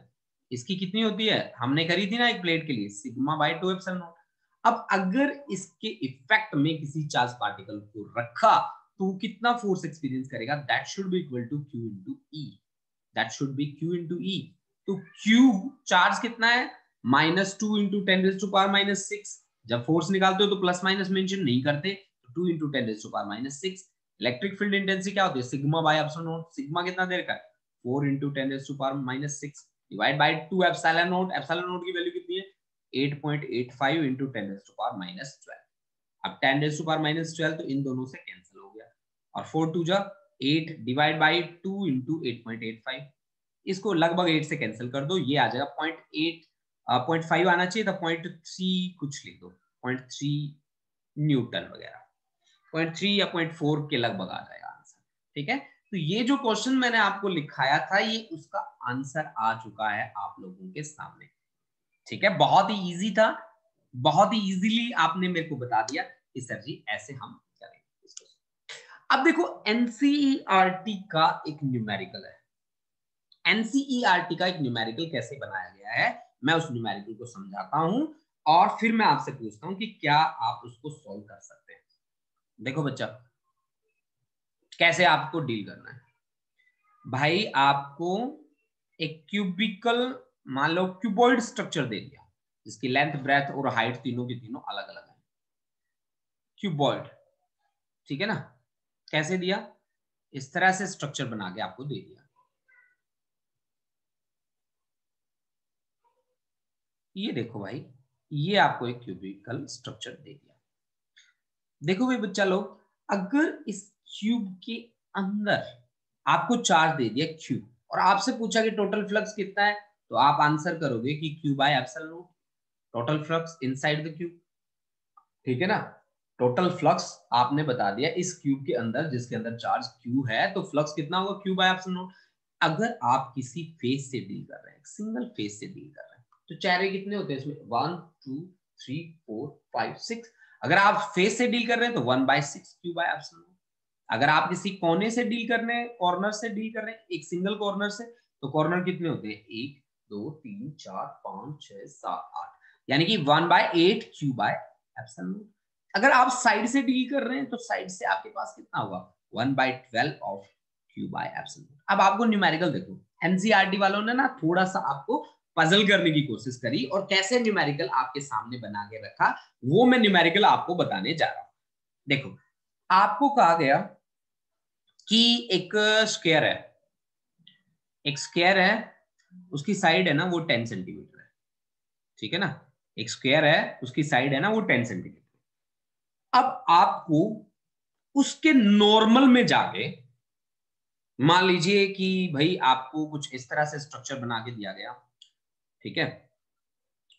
इसकी कितनी होती है, हमने करी थी ना एक प्लेट के लिए, सिग्मा बाय 2 एप्सिलॉन नॉट। अब अगर इसके इफेक्ट में किसी चार्ज पार्टिकल को रखा तो कितना फोर्स एक्सपीरियंस करेगा, that should be equal to Q into E, that should be Q into E. तो Q चार्ज कितना है, -2 इंटू 10⁻⁻⁶। जब फोर्स निकालते हो तो प्लस माइनस मेंशन नहीं करते, 2 इंटू 10⁻⁻⁶। इलेक्ट्रिक फील्ड इंटेंसिटी क्या होती है, sigma by epsilon not. Sigma कितना दे रखा है, 4 into 10⁻⁻⁶ divide by 2 epsilon not. Epsilon not की वैल्यू कितनी है, 8.85 इंटू 10⁻⁻12। अब 10⁻⁻12 तो इन दोनों से कैंसिल हो गया, और 4 टू जा 8 डिवाइड बाय 2 इंटू 8.85, इसको लगभग 8 से कैंसिल कर दो, ये आ जाएगा 0.8, 0.5 आना चाहिए था, 0.3 कुछ लिख दो, 0.3 न्यूटन वगैरह, 0.3 या 0.4 के लगभग आ जाएगा आंसर। ठीक है, तो ये जो क्वेश्चन मैंने आपको लिखाया था ये उसका आंसर आ चुका है आप लोगों के सामने। ठीक है, बहुत ही इजी था, बहुत ही इजीली आपने मेरे को बता दिया कि सर जी ऐसे हम करेंगे इसको। अब देखो एनसीईआरटी का एक न्यूमेरिकल है, एनसीईआरटी का एक न्यूमेरिकल कैसे बनाया गया है मैं उस न्यूमेरिकल को समझाता हूं और फिर मैं आपसे पूछता हूं कि क्या आप उसको सॉल्व कर सकते हैं। देखो बच्चा, कैसे आपको डील करना है भाई, आपको एक क्यूबिकल मान लो क्यूबॉइड स्ट्रक्चर दे दिया जिसकी लेंथ ब्रेथ और हाइट तीनों की तीनों अलग अलग है, क्यूबॉइड। ठीक है ना, कैसे दिया, इस तरह से स्ट्रक्चर बना के आपको दे दिया। ये देखो भाई, ये आपको एक क्यूबिकल स्ट्रक्चर दे दिया। देखो भाई बच्चा लोग, अगर इस क्यूब के अंदर आपको चार्ज दे दिया Q और आपसे पूछा कि टोटल फ्लक्स कितना है, तो आप आंसर करोगे कि Q bye epsilon not, total flux inside the cube. ठीक है ना, टोटल फ्लक्स आपने बता दिया इस क्यूब के अंदर जिसके अंदर चार्ज Q है, तो फ्लक्स कितना होगा Q बाय एप्सिलॉन नॉट। अगर आप किसी फेस से डील कर रहे हैं, सिंगल फेस से डील कर रहे हैं, तो तो चेहरे कितने होते हैं इसमें 1 2 3 4 5 6। अगर आप फेस से डील कर रहे हैं तो 1/6 क्यू बाय एप्सिलॉन नॉट। अगर आप किसी कोने से डील कर रहे हैं, कॉर्नर से डील कर रहे हैं, एक सिंगल कॉर्नर से, तो कॉर्नर कितने होते हैं 1 2 3 4 5 6 7 8, यानी कि 1/8 क्यू बाय एप्सिलॉन नॉट। अगर आप साइड से डील कर रहे हैं तो साइड से आपके पास कितना होगा 1/12 of Q by epsilon not. अब आपको न्यूमेरिकल देखो, एनसीईआरटी वालों ने ना थोड़ा सा आपको पजल करने की कोशिश करी और कैसे न्यूमेरिकल आपके सामने बना के रखा, वो मैं न्यूमेरिकल आपको बताने जा रहा हूं। देखो, आपको कहा गया कि एक स्क्वायर है, एक स्क्वायर है, उसकी साइड है ना वो 10 सेंटीमीटर है, ठीक है ना। एक स्क्वायर है, उसकी साइड है ना वो 10 सेंटीमीटर। अब आपको उसके नॉर्मल में जाके, मान लीजिए कि भाई आपको कुछ इस तरह से स्ट्रक्चर बना के दिया गया, ठीक है,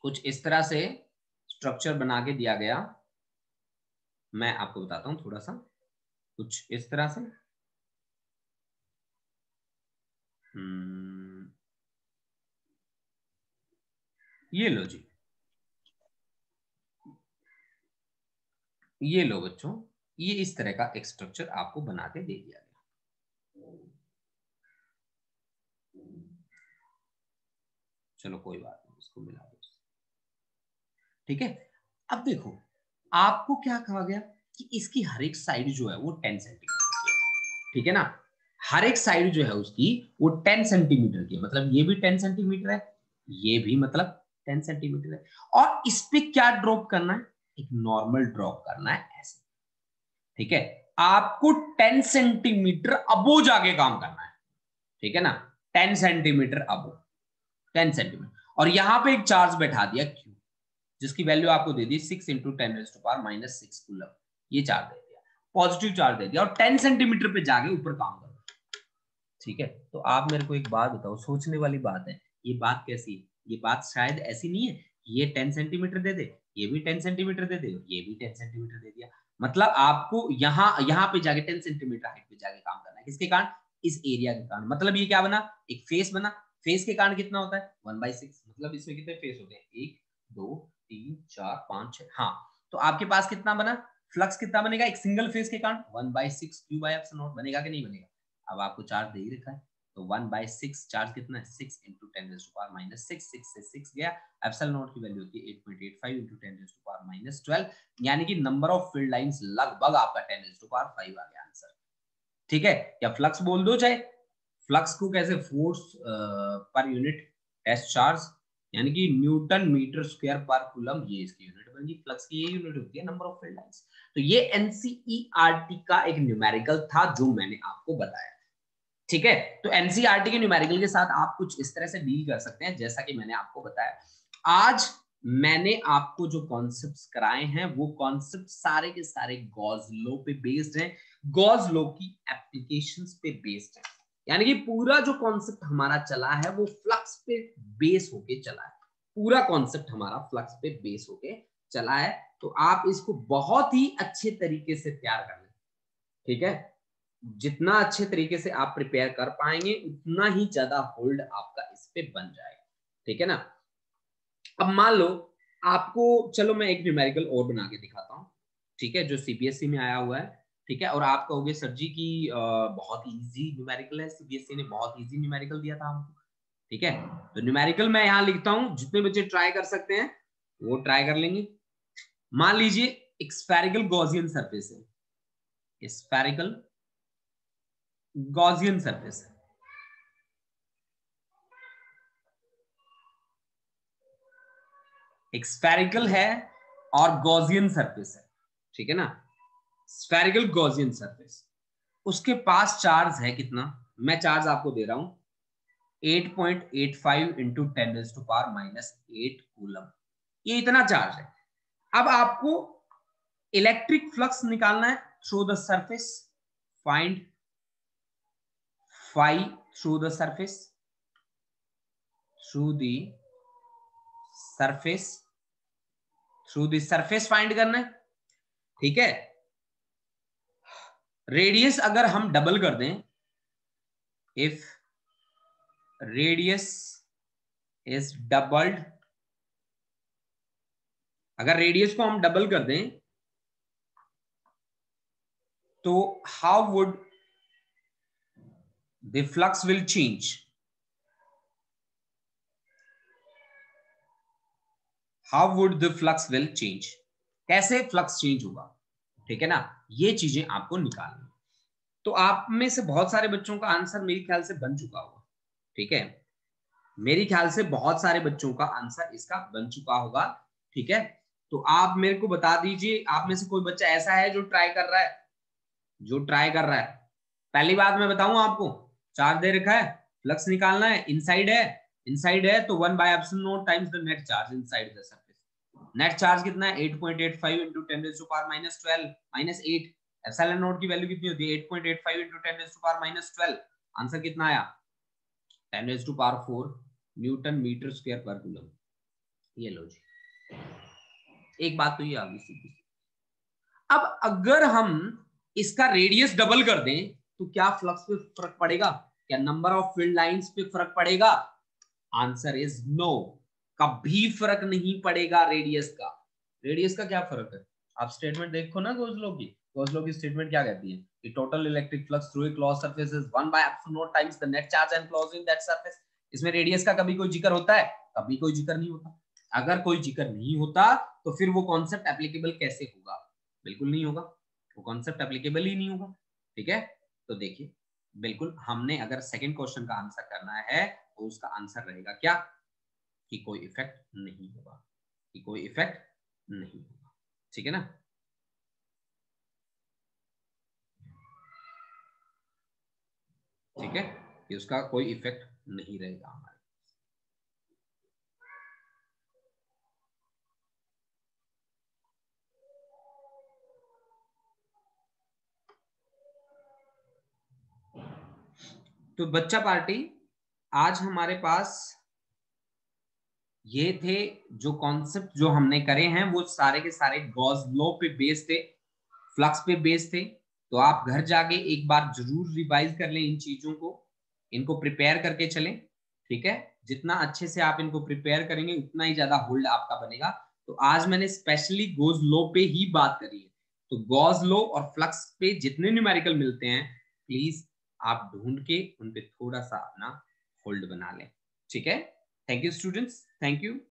कुछ इस तरह से स्ट्रक्चर बना के दिया गया, मैं आपको बताता हूं थोड़ा सा, कुछ इस तरह से। ये लो जी, ये लो बच्चों, ये इस तरह का एक स्ट्रक्चर आपको बना के दे दिया गया। चलो कोई बात नहीं, इसको मिला दो, ठीक है। अब देखो, आपको क्या कहा गया कि इसकी हर एक साइड जो है वो 10 सेंटीमीटर की है, ठीक है ना। हर एक साइड जो है उसकी वो 10 सेंटीमीटर की है, मतलब ये भी 10 सेंटीमीटर है, ये भी मतलब 10 सेंटीमीटर है। और इस पे क्या ड्रॉप करना है, एक नॉर्मल ड्रॉप करना है ऐसे, ठीक है। आपको 10 सेंटीमीटर अबो जाके काम करना है, ठीक है ना, 10 सेंटीमीटर अबो, 10 सेंटीमीटर। और यहां पे एक चार्ज बैठा दिया क्यू, जिसकी वैल्यू आपको दे दी 6 × 10⁻⁻6 कूलम, ये चार्ज दे दिया, पॉजिटिव चार्ज दे दिया, और 10 सेंटीमीटर पे जाके ऊपर काम करो, ठीक है। तो आप मेरे को एक बात बताओ, सोचने वाली बात है, ये बात कैसी है, ये बात शायद ऐसी नहीं है कि ये 10 सेंटीमीटर दे दे, ये भी 10 सेंटीमीटर दे दे, ये भी 10 सेंटीमीटर दे दिया, मतलब आपको यहाँ यहाँ पे जाके 10 सेंटीमीटर हाइट पे जाके काम करना है, किसके कारण, इस एरिया के कारण। मतलब ये क्या बना, एक फेस बना, फेस के कारण कितना होता है 1/6, मतलब इसमें कितने फेस होते हैं 1 2 3 4 5 6, हाँ। तो आपके पास कितना बना, फ्लक्स कितना बनेगा एक सिंगल फेस के कारण 1/6 क्यू बाय एप्सिलॉन नॉट, बनेगा कि नहीं बनेगा। अब आपको चार्ज दे ही रखा है, तो 1/6 चार्ज कितना है 6 × 10⁻⁻6, 6 से 6 गया, एप्सिलॉन नॉट की वैल्यू होती है 8.85 × 10⁻12, यानी कि नंबर ऑफ फील्ड लाइंस लगभग आपका 10⁵ आ गया आंसर, ठीक है। या फ्लक्स बोल दो, चाहे फ्लक्स को कैसे, force per unit test charge, यानी कि न्यूटन मीटर स्क्वायर पर कूलम, ये इसकी यूनिट बन गई, फ्लक्स की ये यूनिट होती है नंबर ऑफ फील्ड लाइंस। तो ये एनसीईआरटी का एक न्यूमेरिकल था जो मैंने आपको बताया, ठीक है। तो एनसीईआरटी के न्यूमेरिकल के साथ आप कुछ इस तरह से डील कर सकते हैं, जैसा कि मैंने आपको बताया। आज मैंने आपको जो कॉन्सेप्ट्स कराए हैं वो कॉन्सेप्ट सारे के सारे गॉस लॉ पे बेस्ड हैं, गॉस लॉ की एप्लीकेशंस पे बेस्ड है, यानी कि पूरा जो कॉन्सेप्ट हमारा चला है वो फ्लक्स पे बेस होके चला है, पूरा कॉन्सेप्ट हमारा फ्लक्स पे बेस होके चला है। तो आप इसको बहुत ही अच्छे तरीके से तैयार कर लें, ठीक है। जितना अच्छे तरीके से आप प्रिपेयर कर पाएंगे उतना ही ज्यादा होल्ड आपका इस पे बन जाएगा, ठीक है ना। अब मान लो आपको, चलो मैं एक न्यूमेरिकल और बना के दिखाता हूँ, ठीक है, जो सीबीएसई में आया हुआ है, ठीक है। और आप कहोगे सर जी की बहुत इजी न्यूमेरिकल है, सीबीएसई ने बहुत इजी न्यूमेरिकल दिया था हमको, ठीक है। तो न्यूमेरिकल मैं यहाँ लिखता हूँ, जितने बच्चे ट्राई कर सकते हैं वो ट्राई कर लेंगे। मान लीजिए एक स्फेरिकल गॉसियन सरफेस है, स्फेरिकल गॉसियन सरफेस है, एक स्फेरिकल है और गॉसियन सरफेस है, ठीक है ना, स्फेरिकल गॉसियन सरफेस। उसके पास चार्ज है कितना, मैं चार्ज आपको दे रहा हूं 8.85 × 10⁻⁻8 कूलम, ये इतना चार्ज है। अब आपको इलेक्ट्रिक फ्लक्स निकालना है through the surface, find phi through the surface, through the surface, through the surface find करना है, ठीक है। रेडियस अगर हम डबल कर दें, इफ रेडियस इज डबल्ड अगर रेडियस को हम डबल कर दें तो how would the flux will change? How would the flux will change? कैसे फ्लक्स चेंज होगा? ठीक है ना, ये चीजें आपको निकालनी। तो आप में से बहुत सारे बच्चों का आंसर मेरे ख्याल से बन चुका होगा। ठीक है, मेरे ख्याल से बहुत सारे बच्चों का आंसर इसका बन चुका होगा। ठीक है, तो आप मेरे को बता दीजिए, आप में से कोई बच्चा ऐसा है जो ट्राई कर रहा है? जो ट्राई कर रहा है, पहली बात मैं बताऊं आपको, चार्ज दे रखा है, फ्लक्स निकालना है, इनसाइड है तो 1/ε0 times the net charge inside the surface. Net charge कितना है? 8.85 इंटू 10⁻⁻12 -8। एप्सिलॉन नोट की वैल्यू कितनी होती है? 8.85 इंटू 10⁻⁻12। आंसर कितना आया? 10⁻⁴ न्यूटन मीटर स्क्वायर पर कूलम। ये लो जी, एक बात तो ये आ गई सीधी। अब अगर हम इसका रेडियस डबल कर दें तो क्या फ्लक्स पे फर्क पड़ेगा? क्या नंबर ऑफ फील्ड लाइंस पे फर्क पड़ेगा? आंसर इज नो, कभी फर्क नहीं पड़ेगा रेडियस का। रेडियस का क्या फर्क है? आप स्टेटमेंट देखो ना गोजलो की। गोजलो की स्टेटमेंट क्या कहती है कि total electric flux through a closed surface is 1/ε0 times the net charge enclosed in that surface. इसमें रेडियस का कभी कोई जिक्र होता है? कभी कोई जिक्र नहीं होता। अगर कोई जिक्र नहीं होता तो फिर वो कॉन्सेप्ट एप्लीकेबल कैसे होगा? बिल्कुल नहीं होगा, वो कॉन्सेप्ट एप्लीकेबल ही नहीं होगा। ठीक है, तो देखिए, बिल्कुल हमने अगर सेकंड क्वेश्चन का आंसर करना है तो उसका आंसर रहेगा क्या? कि कोई इफेक्ट नहीं होगा, कि कोई इफेक्ट नहीं होगा। ठीक है ना? ठीक है, कि उसका कोई इफेक्ट नहीं रहेगा हमारे। तो बच्चा पार्टी, आज हमारे पास ये थे जो कॉन्सेप्ट जो हमने करे हैं, वो सारे के सारे गॉस लॉ पे बेस्ड थे, फ्लक्स पे बेस्ड थे। तो आप घर जाके एक बार जरूर रिवाइज कर लें इन चीजों को, इनको प्रिपेयर करके चलें। ठीक है, जितना अच्छे से आप इनको प्रिपेयर करेंगे उतना ही ज्यादा होल्ड आपका बनेगा। तो आज मैंने स्पेशली गॉस लॉ पे ही बात करी है। तो गॉस लॉ और फ्लक्स पे जितने न्यूमेरिकल मिलते हैं, प्लीज आप ढूंढ के उन पे थोड़ा सा अपना होल्ड बना लें। ठीक है, thank you students, thank you.